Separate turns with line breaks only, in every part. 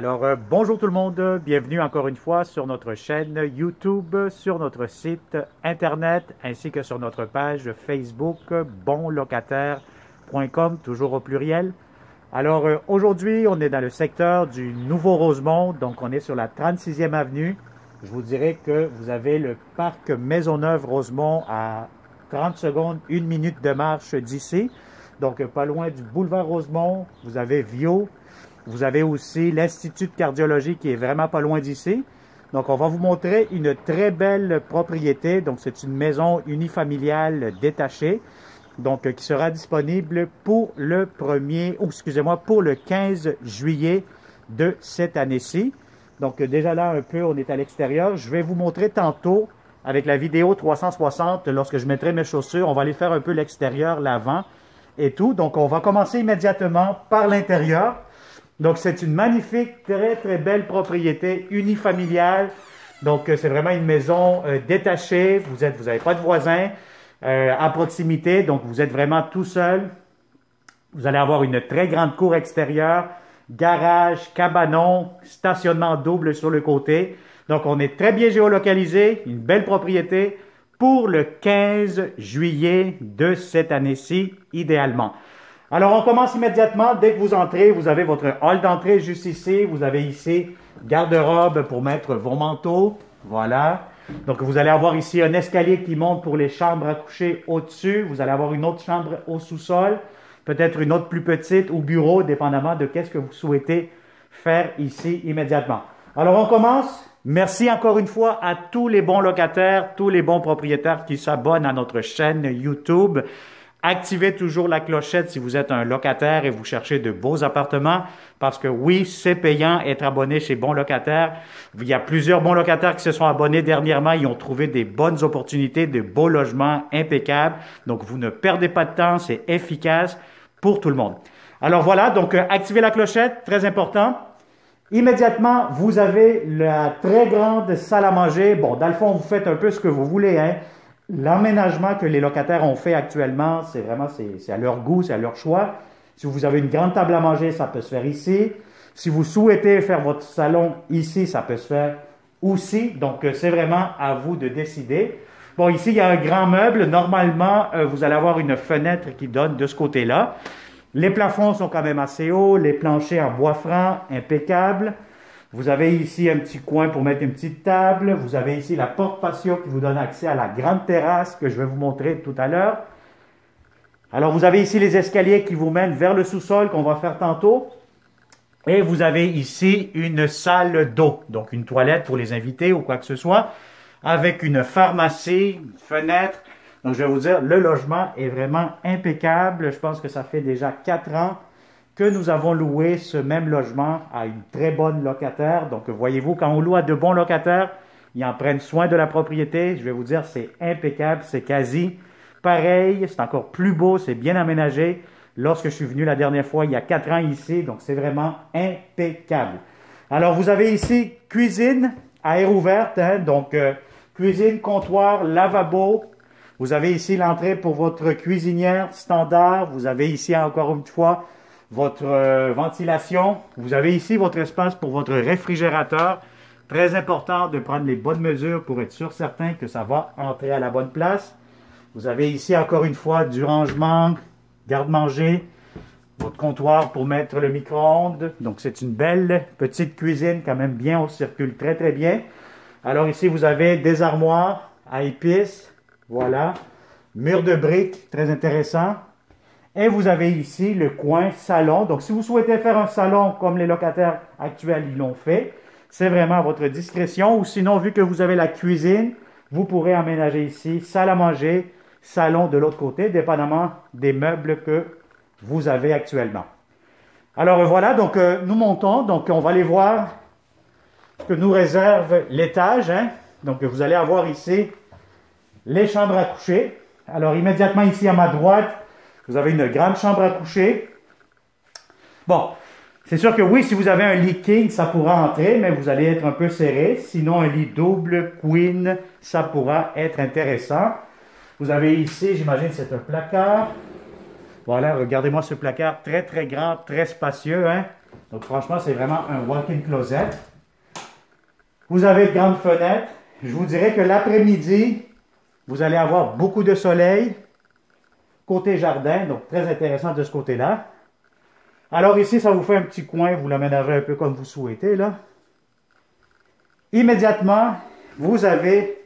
Alors, bonjour tout le monde, bienvenue encore une fois sur notre chaîne YouTube, sur notre site internet ainsi que sur notre page Facebook bonlocataire.com, toujours au pluriel. Alors, aujourd'hui, on est dans le secteur du Nouveau-Rosemont, donc on est sur la 36e avenue. Je vous dirais que vous avez le parc Maisonneuve-Rosemont à 30 secondes, 1 minute de marche d'ici. Donc, pas loin du boulevard Rosemont, vous avez Vio. Vous avez aussi l'Institut de cardiologie qui est vraiment pas loin d'ici. Donc, on va vous montrer une très belle propriété. Donc, c'est une maison unifamiliale détachée. Donc, qui sera disponible pour le 1er, ou excusez-moi, pour le 15 juillet de cette année-ci. Donc, déjà là, un peu, on est à l'extérieur. Je vais vous montrer tantôt, avec la vidéo 360, lorsque je mettrai mes chaussures, on va aller faire un peu l'extérieur, l'avant et tout. Donc, on va commencer immédiatement par l'intérieur. Donc, c'est une magnifique, très belle propriété unifamiliale. Donc, c'est vraiment une maison détachée. Vous n'avez pas de voisins à proximité. Donc, vous êtes vraiment tout seul. Vous allez avoir une très grande cour extérieure, garage, cabanon, stationnement double sur le côté. Donc, on est très bien géolocalisé. Une belle propriété pour le 15 juillet de cette année-ci, idéalement. Alors, on commence immédiatement. Dès que vous entrez, vous avez votre hall d'entrée juste ici. Vous avez ici garde-robe pour mettre vos manteaux. Voilà. Donc, vous allez avoir ici un escalier qui monte pour les chambres à coucher au-dessus. Vous allez avoir une autre chambre au sous-sol. Peut-être une autre plus petite au bureau, dépendamment de qu'est-ce que vous souhaitez faire ici immédiatement. Alors, on commence. Merci encore une fois à tous les bons locataires, tous les bons propriétaires qui s'abonnent à notre chaîne YouTube. Activez toujours la clochette si vous êtes un locataire et vous cherchez de beaux appartements parce que oui, c'est payant être abonné chez Bon Locataire. Il y a plusieurs bons locataires qui se sont abonnés dernièrement. Ils ont trouvé des bonnes opportunités, de beaux logements impeccables. Donc, vous ne perdez pas de temps, c'est efficace pour tout le monde. Alors voilà, donc activez la clochette, très important. Immédiatement, vous avez la très grande salle à manger. Bon, dans le fond, vous faites un peu ce que vous voulez, hein. L'aménagement que les locataires ont fait actuellement, c'est vraiment c'est à leur goût, c'est à leur choix. Si vous avez une grande table à manger, ça peut se faire ici. Si vous souhaitez faire votre salon ici, ça peut se faire aussi. Donc, c'est vraiment à vous de décider. Bon, ici, il y a un grand meuble. Normalement, vous allez avoir une fenêtre qui donne de ce côté-là. Les plafonds sont quand même assez hauts. Les planchers en bois franc, impeccables. Vous avez ici un petit coin pour mettre une petite table. Vous avez ici la porte patio qui vous donne accès à la grande terrasse que je vais vous montrer tout à l'heure. Alors, vous avez ici les escaliers qui vous mènent vers le sous-sol qu'on va faire tantôt. Et vous avez ici une salle d'eau, donc une toilette pour les invités ou quoi que ce soit, avec une pharmacie, une fenêtre. Donc, je vais vous dire, le logement est vraiment impeccable. Je pense que ça fait déjà 4 ans que nous avons loué ce même logement à une très bonne locataire. Donc, voyez-vous, quand on loue à de bons locataires, ils en prennent soin de la propriété. Je vais vous dire, c'est impeccable, c'est quasi pareil, c'est encore plus beau, c'est bien aménagé. Lorsque je suis venu la dernière fois, il y a 4 ans ici, donc c'est vraiment impeccable. Alors, vous avez ici cuisine à air ouverte, hein, donc cuisine, comptoir, lavabo. Vous avez ici l'entrée pour votre cuisinière standard. Vous avez ici encore une fois votre ventilation. Vous avez ici votre espace pour votre réfrigérateur. Très important de prendre les bonnes mesures pour être sûr certain que ça va entrer à la bonne place. Vous avez ici encore une fois du rangement, garde-manger, votre comptoir pour mettre le micro-ondes. Donc c'est une belle petite cuisine quand même bien, on circule très bien. Alors ici vous avez des armoires à épices, voilà, mur de briques, très intéressant. Et vous avez ici le coin salon. Donc, si vous souhaitez faire un salon comme les locataires actuels ils l'ont fait, c'est vraiment à votre discrétion. Ou sinon, vu que vous avez la cuisine, vous pourrez aménager ici salle à manger, salon de l'autre côté, dépendamment des meubles que vous avez actuellement. Alors voilà, donc nous montons. Donc, on va aller voir ce que nous réserve l'étage, hein. Donc, vous allez avoir ici les chambres à coucher. Alors, immédiatement ici à ma droite, vous avez une grande chambre à coucher. Bon, c'est sûr que oui, si vous avez un lit king, ça pourra entrer, mais vous allez être un peu serré. Sinon, un lit double, queen, ça pourra être intéressant. Vous avez ici, j'imagine, c'est un placard. Voilà, regardez-moi ce placard très grand, très spacieux, hein. Donc franchement, c'est vraiment un walk-in closet. Vous avez de grandes fenêtres. Je vous dirais que l'après-midi, vous allez avoir beaucoup de soleil. Côté jardin, donc très intéressant de ce côté-là. Alors ici, ça vous fait un petit coin, vous l'aménagez un peu comme vous souhaitez, là. Immédiatement, vous avez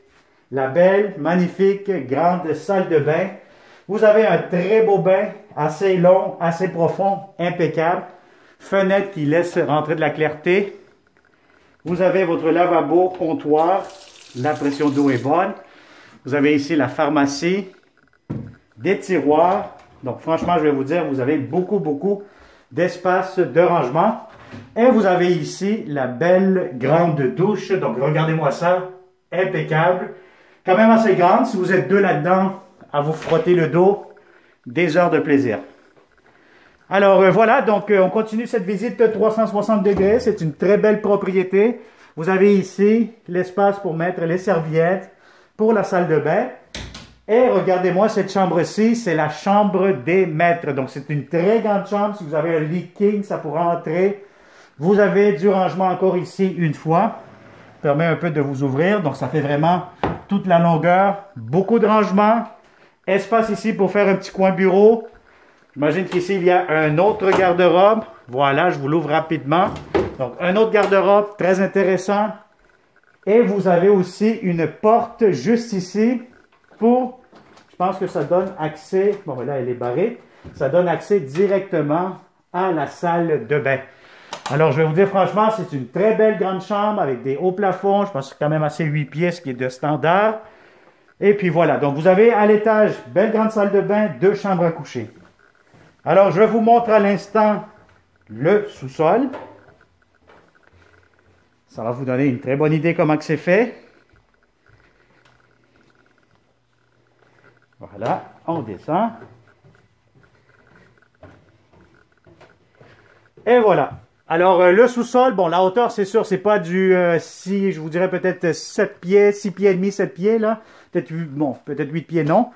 la belle, magnifique, grande salle de bain. Vous avez un très beau bain, assez long, assez profond, impeccable. Fenêtre qui laisse rentrer de la clarté. Vous avez votre lavabo, comptoir. La pression d'eau est bonne. Vous avez ici la pharmacie. Des tiroirs. Donc franchement, je vais vous dire, vous avez beaucoup d'espace de rangement. Et vous avez ici la belle grande douche. Donc regardez-moi ça, impeccable. Quand même assez grande, si vous êtes deux là-dedans, à vous frotter le dos, des heures de plaisir. Alors voilà, donc on continue cette visite 360 degrés. C'est une très belle propriété. Vous avez ici l'espace pour mettre les serviettes pour la salle de bain. Et regardez-moi cette chambre-ci, c'est la chambre des maîtres. Donc, c'est une très grande chambre. Si vous avez un lit king, ça pourra entrer. Vous avez du rangement encore ici une fois. Permet un peu de vous ouvrir. Donc, ça fait vraiment toute la longueur. Beaucoup de rangement. Espace ici pour faire un petit coin bureau. J'imagine qu'ici, il y a un autre garde-robe. Voilà, je vous l'ouvre rapidement. Donc, un autre garde-robe très intéressant. Et vous avez aussi une porte juste ici pour... Je pense que ça donne accès, bon ben là elle est barrée, ça donne accès directement à la salle de bain. Alors je vais vous dire franchement, c'est une très belle grande chambre avec des hauts plafonds, je pense que c'est quand même assez 8 pieds, ce qui est de standard. Et puis voilà, donc vous avez à l'étage, belle grande salle de bain, 2 chambres à coucher. Alors je vous montre à l'instant le sous-sol. Ça va vous donner une très bonne idée comment que c'est fait. Voilà, on descend. Et voilà. Alors, le sous-sol, bon, la hauteur, c'est sûr, c'est pas du, si, je vous dirais peut-être 7 pieds, 6 pieds et demi, 7 pieds, là. Peut-être, bon, peut-être 8 pieds, non.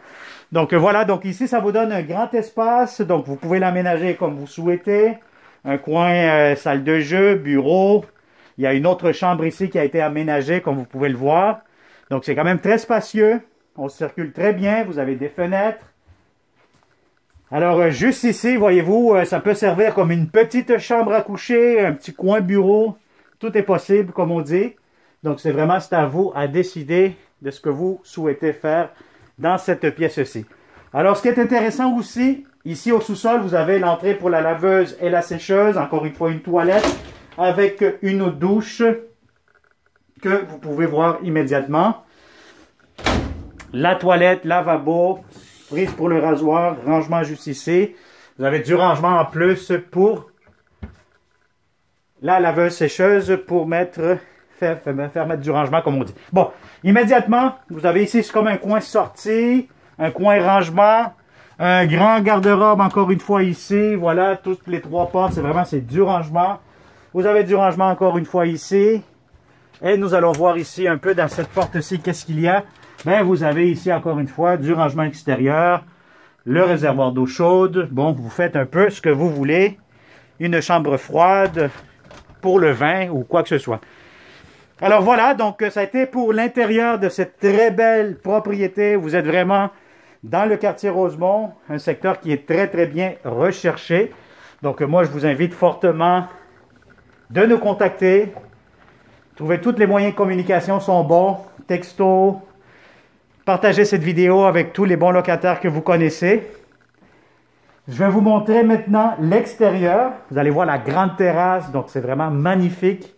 Donc, voilà. Donc, ici, ça vous donne un grand espace. Donc, vous pouvez l'aménager comme vous souhaitez. Un coin, salle de jeu, bureau. Il y a une autre chambre ici qui a été aménagée, comme vous pouvez le voir. Donc, c'est quand même très spacieux. On circule très bien, vous avez des fenêtres. Alors, juste ici, voyez-vous, ça peut servir comme une petite chambre à coucher, un petit coin bureau. Tout est possible, comme on dit. Donc, c'est à vous à décider de ce que vous souhaitez faire dans cette pièce-ci. Alors, ce qui est intéressant aussi, ici au sous-sol, vous avez l'entrée pour la laveuse et la sécheuse. Encore une fois, une toilette avec une douche que vous pouvez voir immédiatement. La toilette, lavabo, prise pour le rasoir, rangement juste ici. Vous avez du rangement en plus pour la laveuse sécheuse pour faire mettre du rangement comme on dit. Bon, immédiatement, vous avez ici comme un coin sortie, un coin rangement, un grand garde-robe encore une fois ici. Voilà, toutes les 3 portes, c'est du rangement. Vous avez du rangement encore une fois ici. Et nous allons voir ici un peu dans cette porte-ci, qu'est-ce qu'il y a. Ben, vous avez ici encore une fois du rangement extérieur, le réservoir d'eau chaude. Bon, vous faites un peu ce que vous voulez. Une chambre froide pour le vin ou quoi que ce soit. Alors voilà, donc ça a été pour l'intérieur de cette très belle propriété. Vous êtes vraiment dans le quartier Rosemont, un secteur qui est très bien recherché. Donc moi, je vous invite fortement de nous contacter. Trouvez tous les moyens de communication sont bons. Texto. Partagez cette vidéo avec tous les bons locataires que vous connaissez. Je vais vous montrer maintenant l'extérieur. Vous allez voir la grande terrasse, donc c'est vraiment magnifique.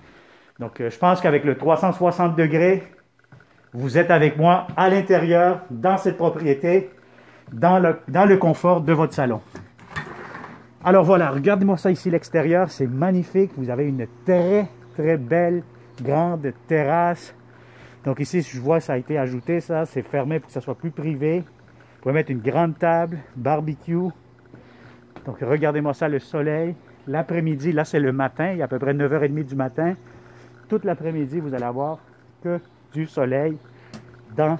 Donc je pense qu'avec le 360 degrés, vous êtes avec moi à l'intérieur, dans cette propriété, dans le confort de votre salon. Alors voilà, regardez-moi ça ici, l'extérieur, c'est magnifique. Vous avez une très belle grande terrasse. Donc ici, je vois, ça a été ajouté, ça, c'est fermé pour que ça soit plus privé. Vous pouvez mettre une grande table, barbecue. Donc regardez-moi ça, le soleil. L'après-midi, là c'est le matin, il est à peu près 9h30 du matin. Toute l'après-midi, vous allez avoir que du soleil dans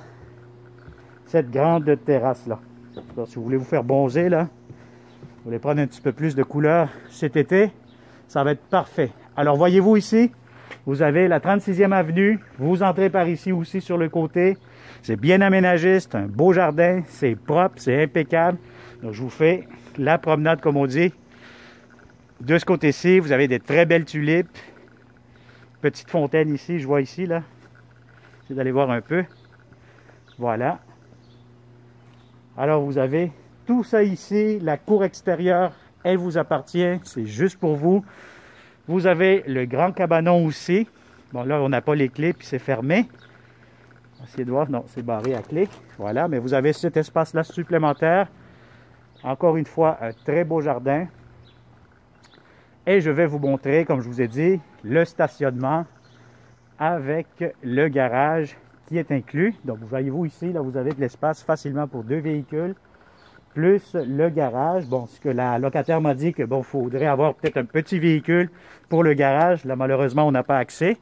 cette grande terrasse-là. Si vous voulez vous faire bronzer, là, vous voulez prendre un petit peu plus de couleur cet été, Ça va être parfait. Alors, voyez-vous ici, vous avez la 36e avenue. Vous entrez par ici aussi sur le côté. C'est bien aménagé, c'est un beau jardin, c'est propre, c'est impeccable. Donc, je vous fais la promenade, comme on dit. De ce côté-ci, vous avez des très belles tulipes. Petite fontaine ici, je vois ici, là. J'essaie d'aller voir un peu. Voilà. Alors, vous avez tout ça ici. La cour extérieure, elle vous appartient. C'est juste pour vous. Vous avez le grand cabanon aussi. Bon, là, on n'a pas les clés, puis c'est fermé. On va essayer de voir. Non, c'est barré à clé. Voilà, mais vous avez cet espace-là supplémentaire. Encore une fois, un très beau jardin. Et je vais vous montrer, comme je vous ai dit, le stationnement avec le garage qui est inclus. Donc, voyez-vous ici, là, vous avez de l'espace facilement pour 2 véhicules, plus le garage. Bon, ce que la locataire m'a dit que, bon, il faudrait avoir peut-être un petit véhicule pour le garage. Là, malheureusement, on n'a pas accès.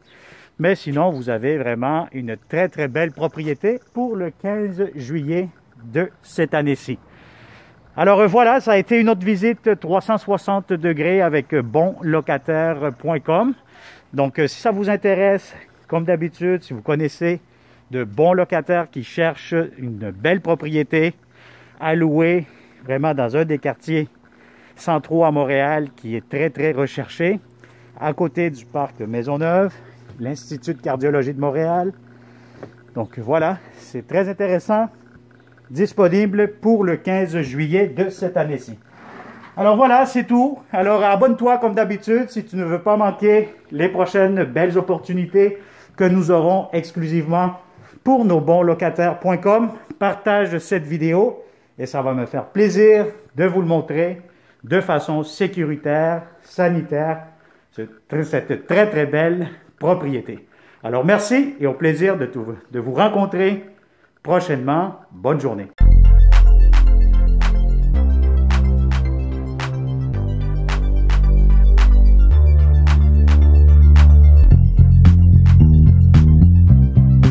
Mais sinon, vous avez vraiment une très, très belle propriété pour le 15 juillet de cette année-ci. Alors voilà, ça a été une autre visite 360 degrés avec bonlocataire.com. Donc, si ça vous intéresse, comme d'habitude, si vous connaissez de bons locataires qui cherchent une belle propriété à louer, vraiment dans un des quartiers centraux à Montréal qui est très, très recherché, à côté du parc Maisonneuve, l'Institut de cardiologie de Montréal. Donc voilà, c'est très intéressant, disponible pour le 15 juillet de cette année-ci. Alors voilà, c'est tout. Alors abonne-toi comme d'habitude si tu ne veux pas manquer les prochaines belles opportunités que nous aurons exclusivement pour nos bonlocataires.com. Partage cette vidéo et ça va me faire plaisir de vous le montrer de façon sécuritaire, sanitaire, cette très très belle propriété. Alors merci et au plaisir de vous rencontrer prochainement. Bonne journée.